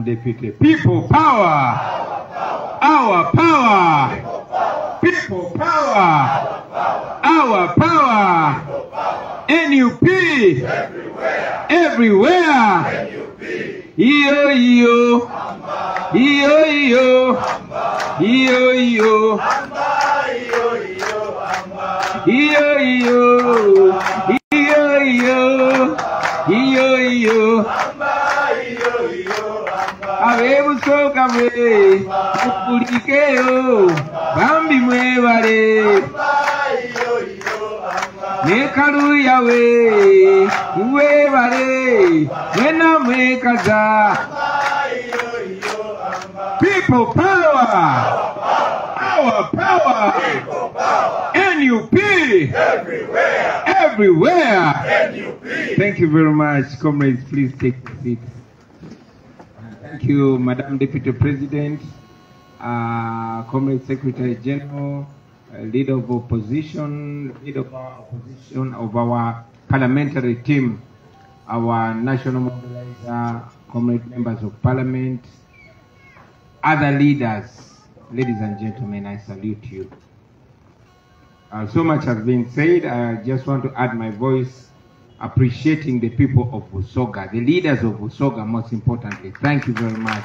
Deputy. People power. Our power. People power. Our power. NUP. Everywhere. Iyo iyo. Iyo iyo. Iyo iyo. Iyo iyo. Iyo iyo. Iyo iyo. Abebusoka mwe kupulikeyo bambi mwebale nekalu yawe mwebale mwena mwekaza. People power. Our power. NUP. Everywhere. Thank you very much, comrades. Please take a seat. Thank you, Madam Deputy President, Comrade Secretary General, Leader of Opposition, of our parliamentary team, our national mobilizer, Comrade Members of Parliament, other leaders. Ladies and gentlemen, I salute you. So much has been said. I just want to add my voice, appreciating the people of Busoga, the leaders of Busoga, most importantly. Thank you very much.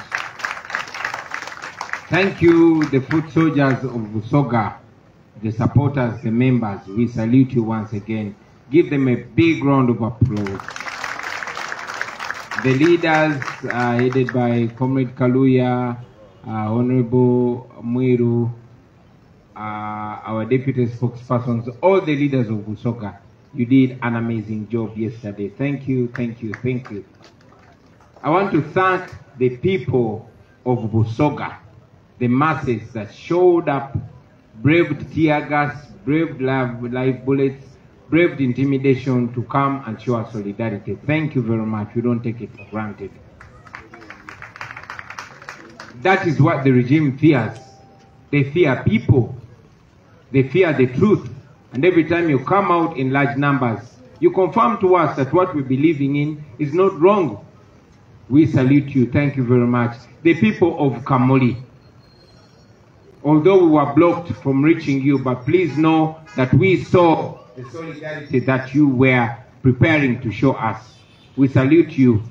Thank you, the foot soldiers of Busoga, the supporters, the members. We salute you once again. Give them a big round of applause. The leaders headed by Comrade Kaluya, Honorable Mwiru, our deputy spokespersons, all the leaders of Busoga. You did an amazing job yesterday. Thank you, thank you, thank you. I want to thank the people of Busoga, the masses that showed up, braved tear gas, braved live bullets, braved intimidation to come and show us solidarity. Thank you very much. We don't take it for granted. That is what the regime fears. They fear people. They fear the truth. And every time you come out in large numbers, you confirm to us that what we're believing in is not wrong. We salute you. Thank you very much. The people of Kamuli, although we were blocked from reaching you, but please know that we saw the solidarity that you were preparing to show us. We salute you.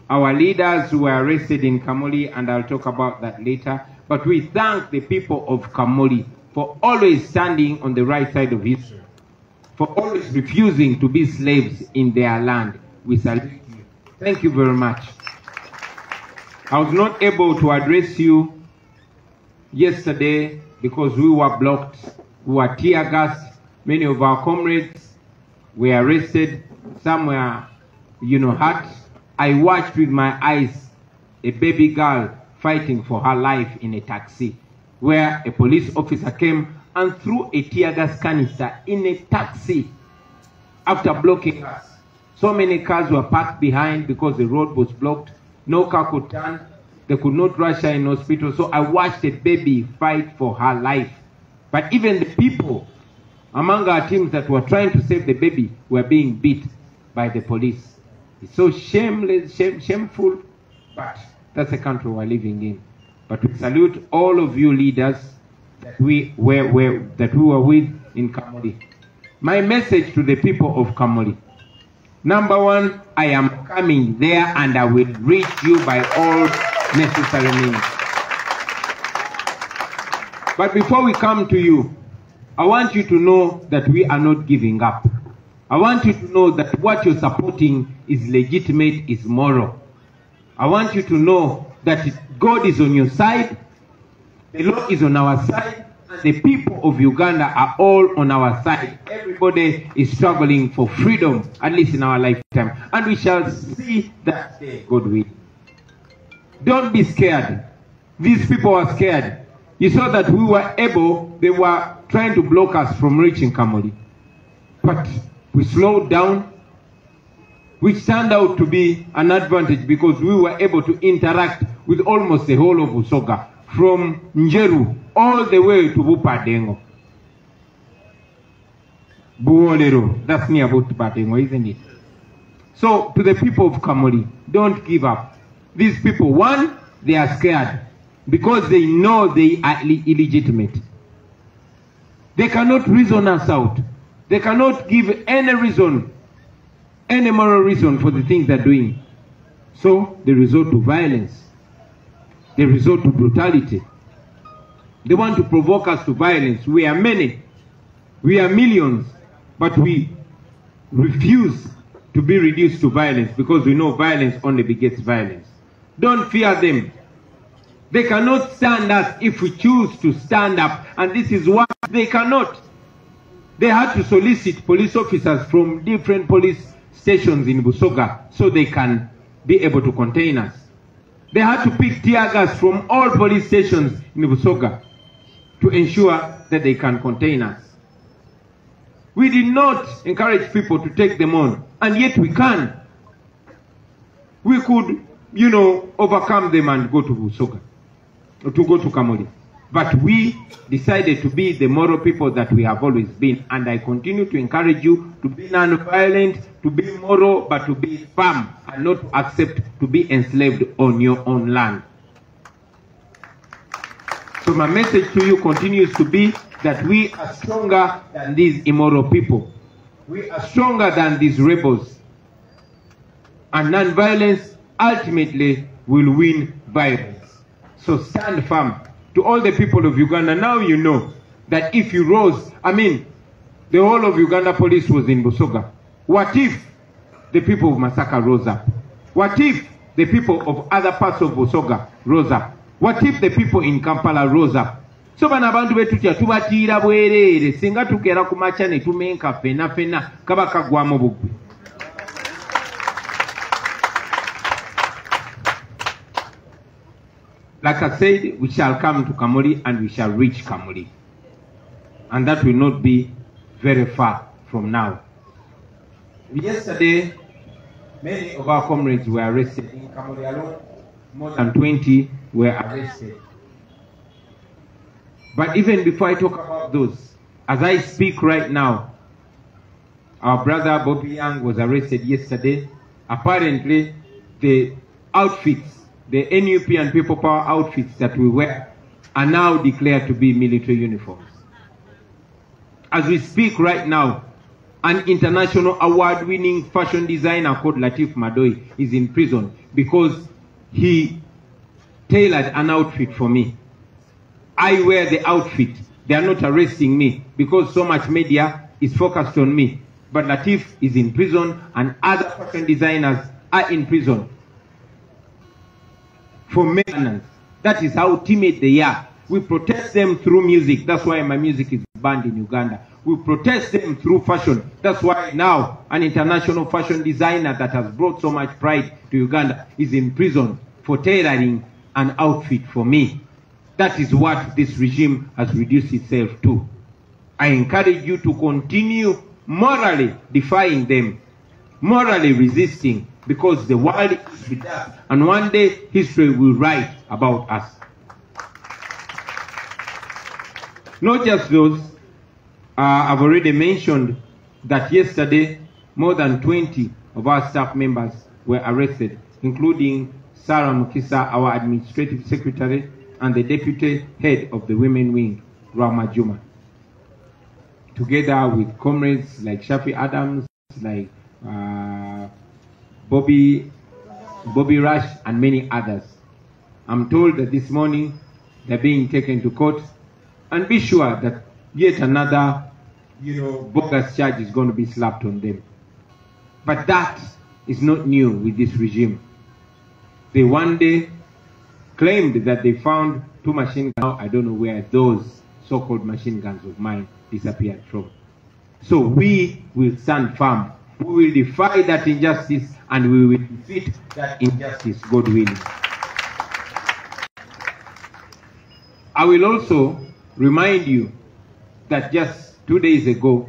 Our leaders were arrested in Kamuli, and I'll talk about that later. But we thank the people of Kamuli for always standing on the right side of history, for always refusing to be slaves in their land. We salute you. Thank you very much. I was not able to address you yesterday because we were blocked. We were tear gassed. Many of our comrades were arrested. Some were, hurt. I watched with my eyes a baby girl fighting for her life in a taxi, where a police officer came and threw a tear gas canister in a taxi after blocking us. So many cars were parked behind because the road was blocked. No car could turn. They could not rush her in hospital. So I watched a baby fight for her life. But even the people among our teams that were trying to save the baby were being beat by the police. It's so shameless, shameful, but that's the country we're living in. But we salute all of you leaders that we were with in Kamuli. My message to the people of Kamuli. Number one, I am coming there and I will reach you by all necessary means. But before we come to you, I want you to know that we are not giving up. I want you to know that what you're supporting is legitimate, is moral. I want you to know that God is on your side, the law is on our side, and the people of Uganda are all on our side. Everybody is struggling for freedom, at least in our lifetime. And we shall see that day, God willing. Don't be scared. These people are scared. You saw that we were able, they were trying to block us from reaching Kamuli. But we slowed down, which turned out to be an advantage because we were able to interact with almost the whole of Busoga, from Njeru all the way to Bupadengo. Buolero, that's near Bupadengo, isn't it? So, to the people of Kamuli, don't give up. These people, one, they are scared because they know they are illegitimate. They cannot reason us out. They cannot give any reason, any moral reason for the things they're doing. So they resort to violence. They resort to brutality. They want to provoke us to violence. We are many. We are millions. But we refuse to be reduced to violence because we know violence only begets violence. Don't fear them. They cannot stand us if we choose to stand up. And this is what they cannot. They had to solicit police officers from different police stations in Busoga so they can be able to contain us. They had to pick tear gas from all police stations in Busoga to ensure that they can contain us. We did not encourage people to take them on, and yet we can. We could, overcome them and go to Busoga, or to go to Kamuli. But we decided to be the moral people that we have always been, and I continue to encourage you to be non-violent, to be moral, but to be firm, and not to accept to be enslaved on your own land. So my message to you continues to be that we are stronger than these immoral people. We are stronger than these rebels. And non-violence ultimately will win violence. So stand firm. To all the people of Uganda, now you know that if you rose, the whole of Uganda police was in Busoga. What if the people of Masaka rose up? What if the people of other parts of Busoga rose up? What if the people in Kampala rose up? So bano abantu betutya tubatiira bwereere singa tukera ku makya ne tumenka fena kaba kagwamu bugwe. Like I said, we shall come to Kamuli and we shall reach Kamuli. And that will not be very far from now. Yesterday, many of our comrades were arrested in Kamuli alone. More than 20 were arrested. But even before I talk about those, as I speak right now, our brother Bobiwine was arrested yesterday. Apparently, the outfits, the NUP and People Power outfits that we wear are now declared to be military uniforms. As we speak right now, an international award-winning fashion designer called Latif Madoi is in prison because he tailored an outfit for me. I wear the outfit. They are not arresting me because so much media is focused on me. But Latif is in prison and other fashion designers are in prison for maintenance. That is how timid they are. We protest them through music. That's why my music is banned in Uganda. We protest them through fashion. That's why now an international fashion designer that has brought so much pride to Uganda is in prison for tailoring an outfit for me. That is what this regime has reduced itself to. I encourage you to continue morally defying them, morally resisting, because the world is with us, and one day history will write about us. Not just those, I've already mentioned that yesterday more than 20 of our staff members were arrested, including Sarah Mukisa, our administrative secretary, and the deputy head of the women wing, Rama Juma. Together with comrades like Shafi Adams, like Bobby Rush, and many others. I'm told that this morning they're being taken to court, and be sure that yet another, bogus charge is going to be slapped on them. But that is not new with this regime. They one day claimed that they found 2 machine guns. Now I don't know where those so-called machine guns of mine disappeared from. So we will stand firm. We will defy that injustice and we will defeat that injustice, God willing. I will also remind you that just 2 days ago,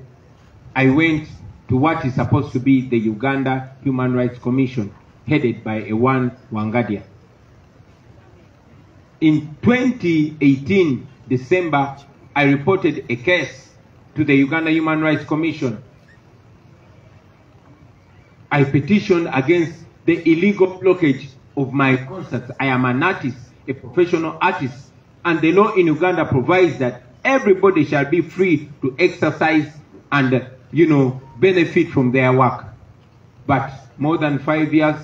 I went to what is supposed to be the Uganda Human Rights Commission, headed by Ewan Wangadia. In 2018, December, I reported a case to the Uganda Human Rights Commission. I petitioned against the illegal blockage of my concerts. I am an artist, a professional artist, and the law in Uganda provides that everybody shall be free to exercise and, benefit from their work. But more than 5 years,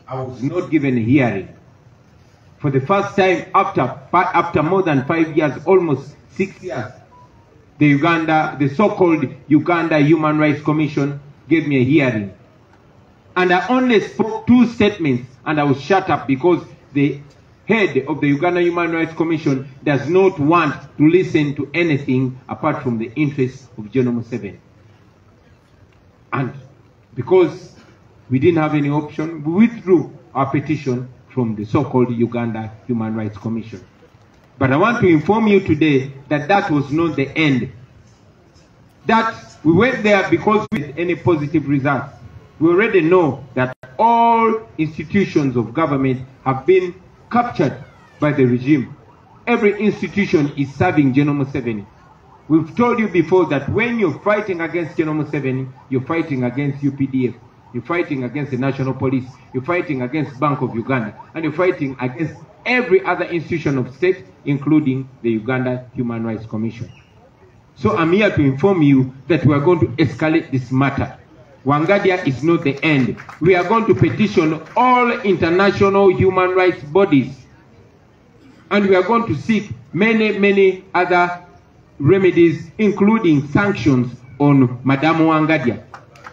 I was not given a hearing. For the first time after more than 5 years, almost 6 years, the so-called Uganda Human Rights Commission gave me a hearing. And I only spoke 2 statements and I was shut up because the head of the Uganda Human Rights Commission does not want to listen to anything apart from the interests of General Museveni. And because we didn't have any option, we withdrew our petition from the so-called Uganda Human Rights Commission. But I want to inform you today that that was not the end. That we went there because we had any positive results. We already know that all institutions of government have been captured by the regime. Every institution is serving General Museveni. We've told you before that when you're fighting against General Museveni, you're fighting against UPDF, you're fighting against the National Police, you're fighting against Bank of Uganda, and you're fighting against every other institution of state, including the Uganda Human Rights Commission. So I'm here to inform you that we are going to escalate this matter. Wangadia is not the end. We are going to petition all international human rights bodies. And we are going to seek many other remedies, including sanctions on Madame Wangadia.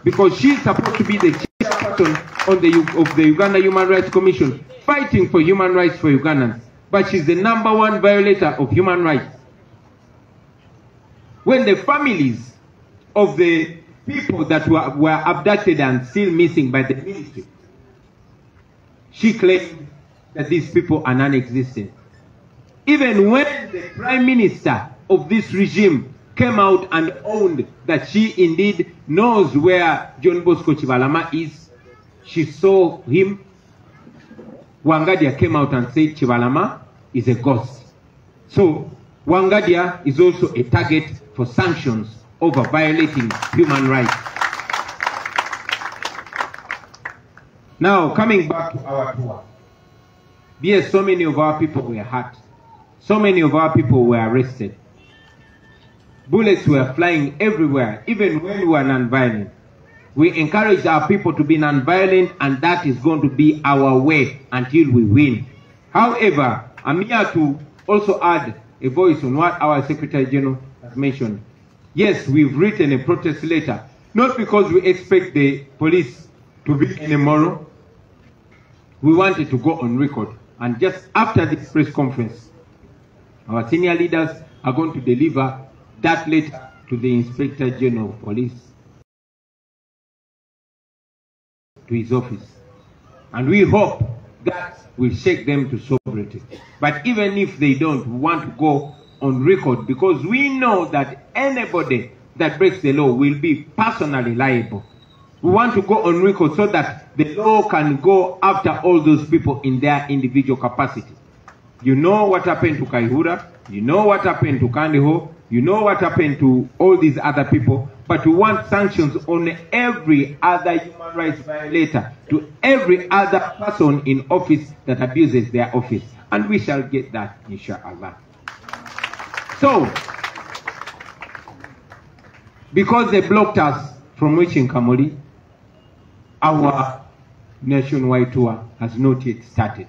Because she is supposed to be the chairperson of the Uganda Human Rights Commission, fighting for human rights for Ugandans. But she's the #1 violator of human rights. When the families of the people that were abducted and still missing by the military, she claimed that these people are non-existent. Even when the Prime Minister of this regime came out and owned that she indeed knows where John Bosco Chibalama is, she saw him, Wangadia came out and said Chibalama is a ghost. So Wangadia is also a target for sanctions over violating human rights. Now, coming back to our tour. Yes, so many of our people were hurt. So many of our people were arrested. Bullets were flying everywhere, even when we were non-violent. We encouraged our people to be non-violent, and that is going to be our way until we win. However, I'm here to also add a voice on what our Secretary General has mentioned. Yes, we've written a protest letter, not because we expect the police to be any moral. We wanted to go on record. And just after this press conference, our senior leaders are going to deliver that letter to the Inspector General of Police, to his office. And we hope that will shake them to sobriety. But even if they don't, we want to go on record, because we know that anybody that breaks the law will be personally liable. We want to go on record so that the law can go after all those people in their individual capacity. You know what happened to Kaihura, you know what happened to Kandiho, you know what happened to all these other people, but we want sanctions on every other human rights violator, to every other person in office that abuses their office. And we shall get that, inshallah. So, because they blocked us from reaching Kamuli, our nationwide tour has not yet started.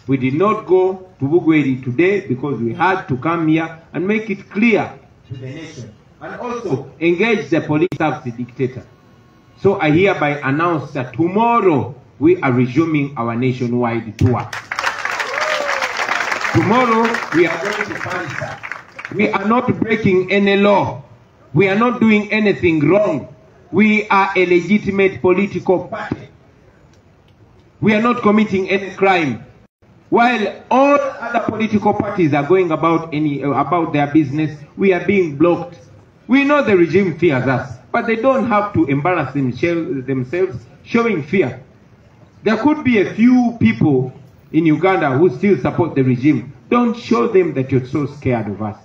We did not go to Bugweri today because we had to come here and make it clear to the nation and also engage the police service dictator. So I hereby announce that tomorrow we are resuming our nationwide tour. Tomorrow we are going to Pansa. We are not breaking any law. We are not doing anything wrong. We are a legitimate political party. We are not committing any crime. While all other political parties are going about their business, we are being blocked. We know the regime fears us, but they don't have to embarrass themselves showing fear. There could be a few people in Uganda who still support the regime. Don't show them that you're so scared of us.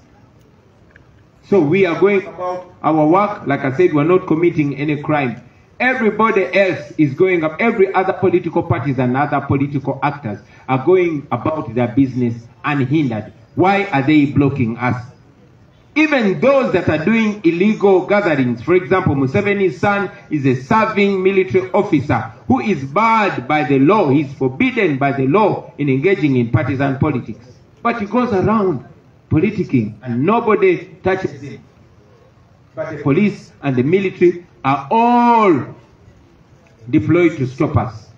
So we are going about our work. Like I said, we're not committing any crime. Everybody else is going up. Every other political parties and other political actors are going about their business unhindered. Why are they blocking us? Even those that are doing illegal gatherings, for example, Museveni's son is a serving military officer who is barred by the law. He's forbidden by the law in engaging in partisan politics. But he goes around politicking and nobody touches him. But the police and the military are all deployed to stop us.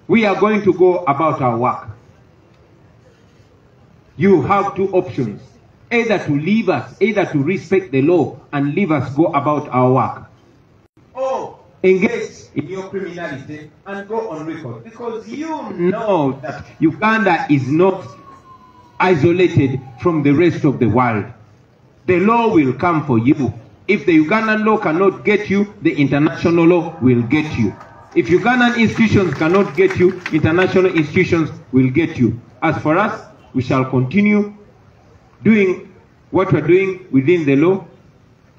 We are going to go about our work. You have two options. Either to leave us, either to respect the law and leave us go about our work. Or engage in your criminality and go on record. Because you know that Uganda is not isolated from the rest of the world. The law will come for you. If the Ugandan law cannot get you, the international law will get you. If Ugandan institutions cannot get you, international institutions will get you. As for us, we shall continue doing what we're doing within the law,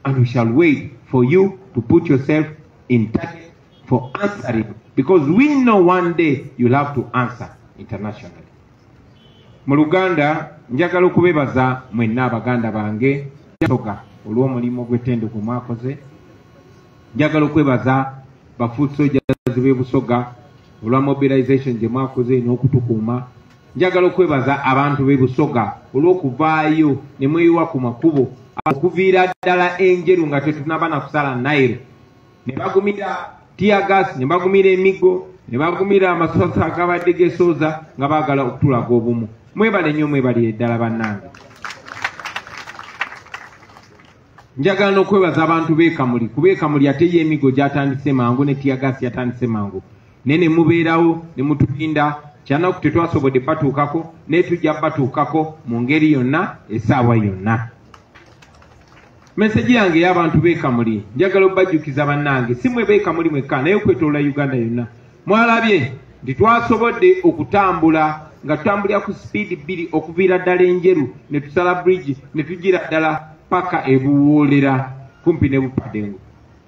and we shall wait for you to put yourself in target for answering, because we know one day you'll have to answer internationally. Mu Luganda, njagala okubebaza mwenna abaganda bange soga olw'omulimu gw'ettendo ku mwakoze. Njagala okwebaza bafuusojazi b'e Busoga olwa mobilization gye mwakoze n'okutukuuma. Njagala okwebaza abantu b'e Busoga olw'okuvaayo ne mweyiwa ku makubo okuviira ddala enjeru nga tetunaba na kusala Nile. Ne bagumira tiagas, ne bagumira emigo, ne bagumira amasoosa agabadde gesooza nga baagala okutulaga obumu. Mwebale nnyo, mwebalire ddala bannange. Njagala n'okwebaza abantu b'e Kamuli. Kuba e Kamuli ate y'emigo gyatandise mangu ne tiagas yatandise mangu. Ne ne mubeerawo ne mutulinda kyana ku tetwasobodde batuukako ne tujja batuukako mu ngeri yonna essaawa yonna. Meseji yange y'abantu b'e Kamuli njagala obbajjukiza bannange, si mwe b'e Kamuli mwekka naye okwetoloola Uganda yonna. Mwalabye nti twasobodde okutambula nga tutambulira ku sipiidi 2 okuviira ddala enjeru ne tusala bridge ne tugira ddala paka e Buwoolera kumpi ne Bupadengo.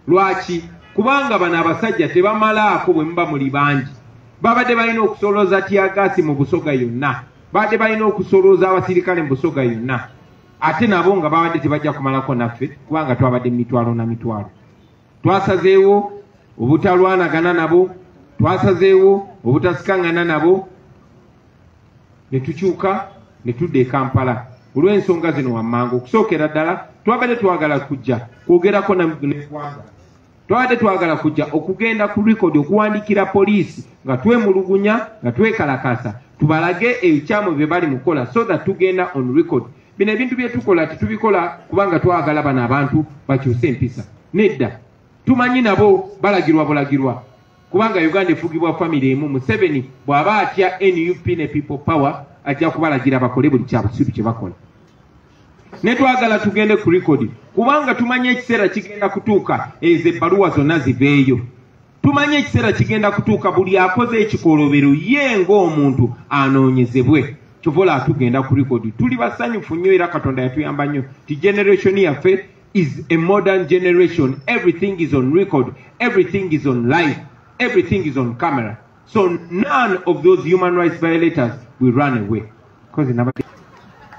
Lwaki? Kubanga bano abasajja tebamalaako bwe muba muli bangi. Babadde balina okusolooza tiagasi mu Busoga yonna, babadde balina okusolooza abasirikale mu Busoga yonna, ate nabo nga babadde tebajja kumalako naffe kubanga twabadde mitwalo na mitwalo. Twasazeewo obutalwanagana nabo, twasazeewo obutasikangana nabo, ne tukyuka ne tudda e Kampala olw'ensonga zino wammanga. Okusookera ddala twabadde twagala kujja kwogerako n'eggwanga. Twabadde twagala kujja okugenda ku record okuwandiikira poliisi nga twemulugunya nga twekalakasa tubalage ebikyamu bye bali mukola so that tugenda on record. Bino ebintu bye tukola tetubikola kubanga twagala bano abantu bakyuse empisa. Nedda, tumanyi nabo balagirwa bulagirwa kubanga Uganda efugibwa family emu. Museveni bw'aba atya NUP ne People Power ajja kubalagira bakole buli kyabusiru kye bakola. Ne twagala tugende ku record kubanga tumanye ekiseera kigenda kutuuka ezo ebbaluwa zonna ziveeyo. Tumanye ekiseera kigenda kutuuka buli akoze ekikolobero ye ng'omuntu anoonyezebwe. Kyova tugenda ku record. Tuli basanyufu nnyo era Katonda yatuyamba nnyo ti generation yaffe is a modern generation. Everything is on record, everything is on live, everything is on camera. So none of those human rights violators will run away.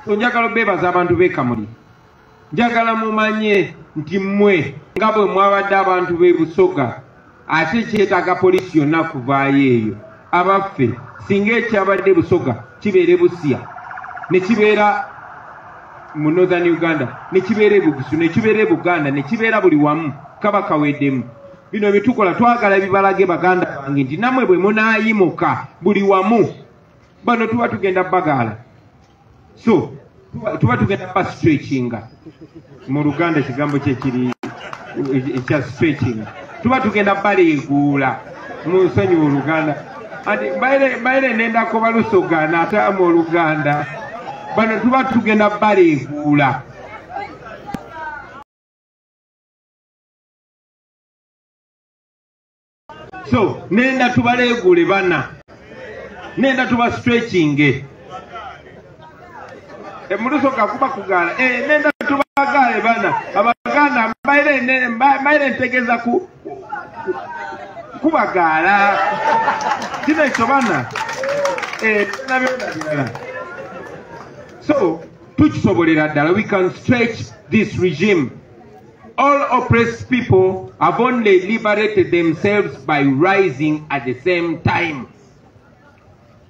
So njagala bebaza abantu b'e Kamuli. Njagala mumanye nti mmwe nga bwe mwabadde abantu b'e Busoga ate kyetaaga poliisi yonna kuvaayo eyo. Abaffe singa ekyabadde Busoga kibeere Busia ne kibeera mu Northern Uganda ne kibeera e Bugisu ne kibeera e Buganda ne kibeera buli wamu kaba kaweddemu. Bino bitukola twagala bibalage baganda bange nti namwe bwe munaayimuka buli wamu bano tuba tugenda bagaala. So tuba tugenda ba stretchinga. Mu Luganda ekigambo kye kiri ekya stretching. Tuba tugenda baleeguula mu nsonyi mu Luganda. Ati mbaire nendako balusogana ate mu Luganda. Bano tuba tugenda baleeguula. So nenda tubaleegule bana. Nenda tuba stretching. Mulusoka kuba kugala nenda tubagale bana abaganda mbaire ntegeza ku kubagala kino ksobana so tukisobolera ddala we can stretch this regime. All oppressed people have only liberated themselves by rising at the same time.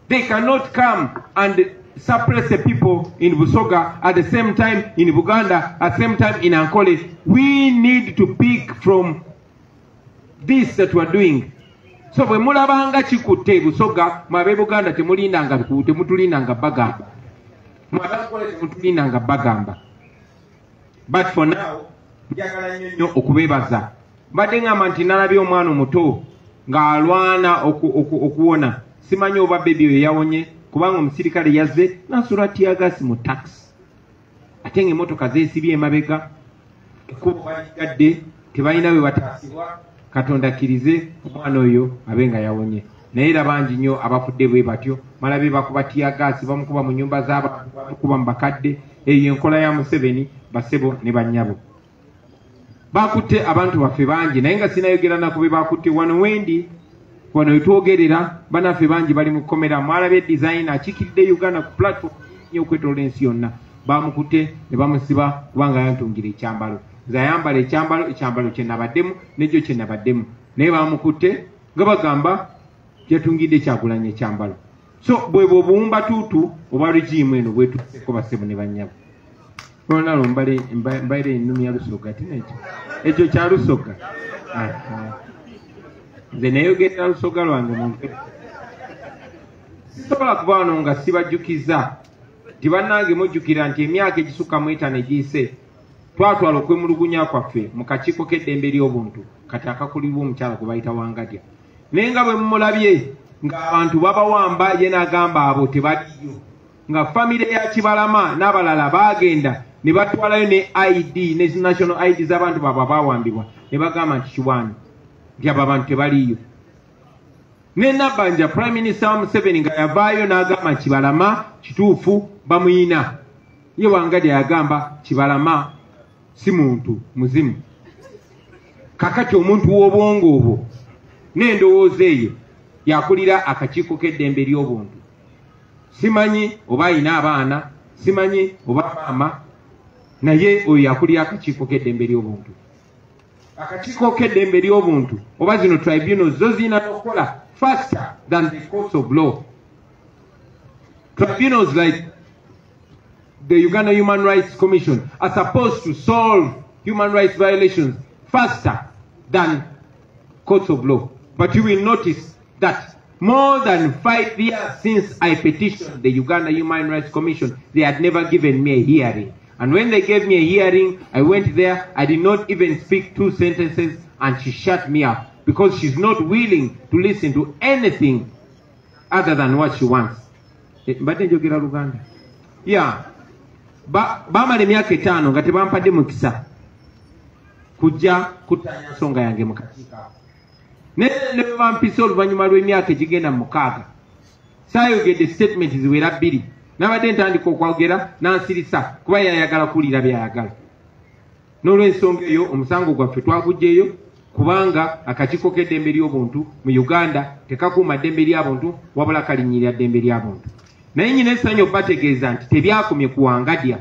They cannot come and suppress the people in Busoga at the same time in Buganda, at the same time in Ankole. We need to pick from this that we are doing. So bwe mulabanga kikutte Busoga mwabe Buganda temulindanga temutulindanga bagamba. Mwabe temutulindanga bagamba. But for now, njagala nnyo okubebaza. Mbadde ngamba nti nalabye omwana omuto ng'alwana okuwona. Simanyi oba bebi oyo yawonye kubanga omusirikale yazze n'asula tiyagasi mu taxi. Ate ng'emmotoka zeesibye emabega ekkubo baligadde tebalina we bataasibwa. Katonda akkirize omwana oyo abe nga yawonye. Naye era bangi nnyo abafudde bwe batyo. Malabe bakuba tiyagasi bamukuba mu nnyumba z'abantu bamukuba mu bakadde. Eyo enkola ya Museveni basebo ne bannyabo. Bakutte abantu baffe bangi naye nga sinayogera nako be bakutte wano wendi wano wetwogerera banaffe bangi bali mu kkomera. Mwalabye design akikiridde Uganda ku platform nnyo okwetoloola ensi yonna. Bamukutte ne bamusiba kubanga yantungira ekyambalo. Nze ayambala ekyambalo kye nabaddemu n'ekyo kye nabaddemu. Naye bamukutte nga bagamba yatungidde Kyagulanyi ekyambalo. So bwe bw'obuwumba tuutu oba regimu eno bwetusseko basebo ne bannyabo. Ronalo mbaire ennumi ya Lusoga tinekyo. Ekyo kya Lusoga. Nze neeyogerera Lusoga lwange muntu. Sisobola kuba wano nga sibajjukiza nti bannange mujjukira nti emyaka egisukka mu 5 egiyise twatwala okwemulugunya kwaffe mu kakiiko k'eddembe ly'obuntu kati akakulibwa omukyala gwe bayita Wangadya. Naye nga bwe mumulabye ng'abantu babawamba ye n'agamba abo tebaliyo. Nga famire ya Kibalama n'abalala baagenda ne batwalayo ne ID ne national ID z'abantu baba bawambibwa ne bagamba nti kiwani nti abo abantu tebaliyo. Ne Nabbanja Prime Minister Museveni nga yavaayo n'agamba Kibalama kituufu bamuyina. Ye Wangadya yagamba Kibalama si muntu muzimu. Kakati omuntu w'obwongo obwo n'endowooza eyo yakulira akakiiko k'eddembe ly'obuntu. Simanyi oba ayina abaana, simanyi oba maama, naye oyo yakulira akakiiko k'eddembe ly'obuntu. Akakiiko k'eddembe ly'obuntu oba zino tribunals zo zirina n'okukola faster than the courts of law. Tribunals like the Uganda Human Rights Commission are supposed to solve human rights violations faster than courts of law. But you will notice that more than 5 years since I petitioned the Uganda Human Rights Commission, they had never given me a hearing. And when they gave me a hearing, I went there, I did not even speak 2 sentences, and she shut me up because she's not willing to listen to anything other than what she wants. Yeah. Bamala emyaka 5 nga tebampadde mukisa kujja kutanya nsonga yange mu kakiiko. Ne bampisa oluvannyuma lw'emyaka egigenda mu 6. Saayogedde statement ziwera 2. Nabadde ntandika okwogera n'ansirisa kuba yayagala kuwulira byayagala. N'olw'ensonga eyo omusango gwaffe twaguggyeyo kubanga akakiiko k'eddembe ly'obuntu mu Uganda tekakuuma ddembe ly'abantu wabula kalinyirira ddembe ly'abantu. Naye nyina essanyu bategeeza nti tebyakomye ku Wangadya.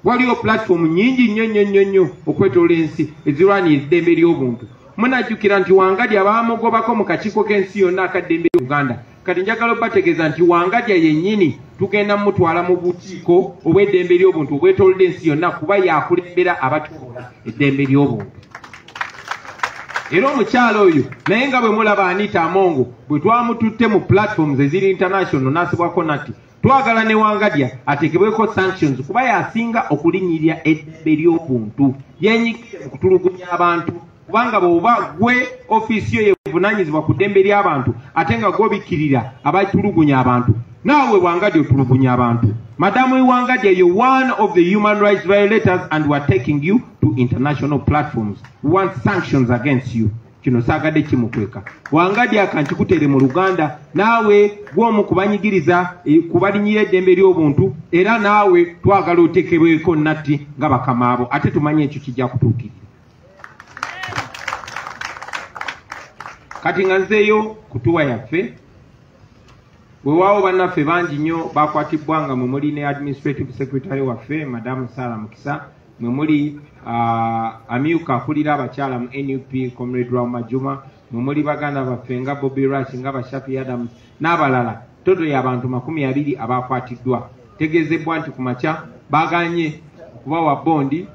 Waliwo platform nnyingi nnyo okwetoloola ensi ezirwanira eddembe ly'obuntu. Munajjukira nti Wangadya baamugobako mu kakiiko k'ensi yonna akaddembe Uganda. Kati njagala bategeeza nti Wangadya yennyini tugenda mutwala mu bukiiko obw'eddembe ly'obuntu obwetoloola ensi yonna kuba yakulembera abatwala eddembe ly'obuntu. Era omukyalo oyo naye nga bwe mulaba Anita Amongo bwe twamututte mu platforms eziri international n'asibwako nati twagala ne Wangadya ateekebweko sanctions kuba yasinga okulinyirira eddembe ly'obuntu. Yenyigire mu kutulugunya abantu kubanga bw'oba gwe ofiisi yo yevunaanyizibwa ku ddembe ly'abantu ate nga gw'obikkirira abatulugunya abantu naawe Wangadya otulugunya abantu. Madamu Wangadya, you're one of the human rights violators and we're taking you to international platforms. We want sanctions against you. Kino saagadde kimukweka. Wangadya akankikutere mu Luganda naawe gw'omu kubanyigiriza kubalinyira eddembe ly'obuntu era naawe twagala otekebweko natti nga bakama abo ate tumanye ekyo kijja kutuukirira. kati nga nzeeyo kutuwa yaffe weewaawo bannaffe bangi nnyo bakwatibwa nga mwe muli ne administrative secretary waffe madamu Sara Mukisa, mwe muli amyuka akulira abakyala mu NUP comrade Rwama Juma, mwe muli baganda baffe nga Bobby Rush nga Bashafi Adams n'abalala. Toto y'abantu 20 abakwatiddwa. Tegezebwa nti ku makya baganye okubawa bondi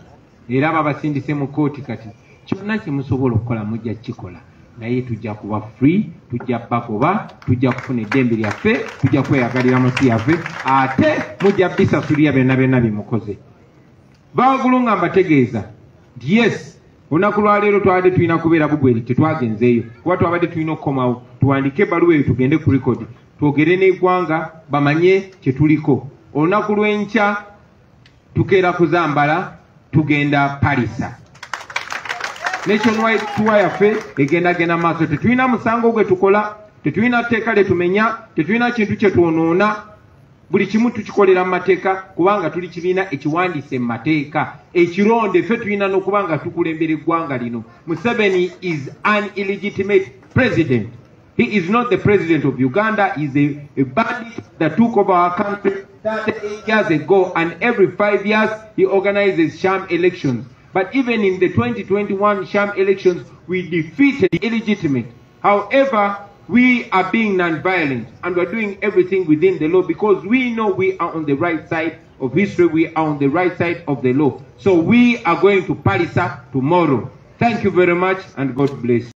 era babasindise mu kooti. Kati kyonna kye musobola okukola mujja kikola, naye tujja kuba free, tujja bagoba, tujja kufuna eddembe lyaffe, tujja kweyagalira munsi yaffe, ate mujja bisasulira byonna byonna bimukoze. Bagulu nga mbategeeza nti yes, olunaku lwaleero twabadde tulina kubeera bugweri, tetwagenzeeyo kuba twabadde tulina okukomawo tuwandike ebbaluwa eyo tugende ku rekodi twogere n'eggwanga bamanye kye tuliko. Olunaku lw'enkya tukeera kuzambala tugenda Palisa. Nationwide tour yaffe egendagenda maaso. Tetulina musango gwe tukola, tetulina tteeka lye tumenya, tetulina kintu kye twonoona. Buli kimu tukikolera mu mateeka kubanga tuli kibiina ekiwandiise mu mateeka. Ekironde ffe tulina n'okuba nga tukulembera eggwanga lino. Museveni is an illegitimate president. He is not the president of Uganda. He is a bandit that took over our country 38 years ago, and every 5 years he organizes sham elections. But even in the 2021 sham elections, we defeated the illegitimate. However, we are being non-violent and we're doing everything within the law because we know we are on the right side of history. We are on the right side of the law. So we are going to Palisa tomorrow. Thank you very much and God bless.